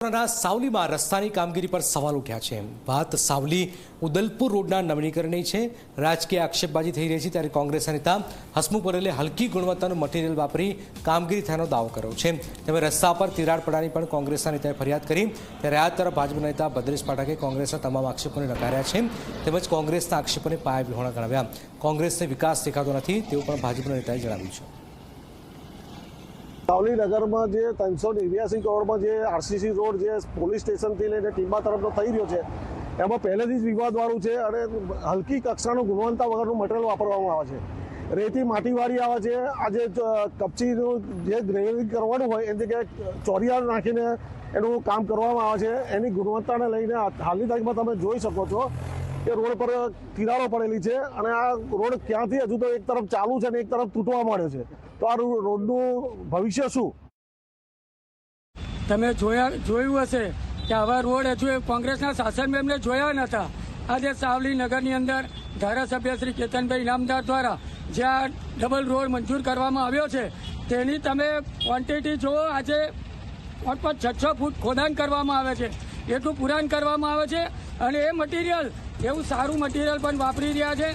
સાવલીમાં રસ્તાની કામગીરી પર સવાલ ઉઠ્યા છે। વાત સાવલી ઉદલપુર રોડના નવીનીકરણની છે। રાજકીય આક્ષેપબાજી થઈ રહી છે ત્યારે કોંગ્રેસના નેતા હસમુખ પટેલે હલકી ગુણવત્તાનું મટીરીયલ વાપરી કામગીરી થયાનો દાવો કર્યો છે। તેમજ રસ્તા પર તિરાડ પડવાની પણ કોંગ્રેસના નેતાએ ફરિયાદ કરી ત્યારે આ તરફ ભાજપના નેતા ભદ્રેશ પાઠકે કોંગ્રેસના તમામ આક્ષેપોને નકાર્યા છે તેમજ કોંગ્રેસના આક્ષેપોને પાયાવિહોણા ગણાવ્યા। કોંગ્રેસને વિકાસ દેખાતો નથી તેવું પણ ભાજપના નેતાએ જણાવ્યું છે। સાવલી નગરમાં જે 389 કરોડમાં જે આરસીસી રોડ જે પોલીસ સ્ટેશનથી લઈને ટીંબા તરફનો થઈ રહ્યો છે એમાં પહેલેથી જ વિવાદવાળું છે અને હલકી કક્ષાનું ગુણવત્તા વગરનું મટીરિયલ વાપરવામાં આવે છે। રેતી માટીવાળી આવે છે। આજે કપચીનું જે ગ્રેનેડિંગ કરવાનું હોય એની જગ્યાએ ચોરિયાળ નાખીને એનું કામ કરવામાં આવે છે। એની ગુણવત્તાને લઈને હાલની તારીખમાં તમે જોઈ શકો છો કે રોડ પર તિરાડો પડેલી છે અને આ રોડ ક્યાંથી હજુ તો એક તરફ ચાલુ છે અને એક તરફ તૂટવા માંડ્યો છે। તો આ રોડનું ભવિષ્ય શું? તમે જોયું હશે કે આવા રોડ હજુ કોંગ્રેસના શાસનમાં એમને જોયા નહોતા। આજે સાવલી નગરની અંદર ધારાસભ્ય શ્રી કેતનભાઈ ઇનામદાર દ્વારા જ્યાં ડબલ રોડ મંજૂર કરવામાં આવ્યો છે તેની તમે ક્વોન્ટિટી જુઓ। આજે 5-6 ફૂટ ખોદાણ કરવામાં આવે છે, એટલું પુરાણ કરવામાં આવે છે અને એ મટીરિયલ એવું સારું મટીરિયલ પણ વાપરી રહ્યા છે।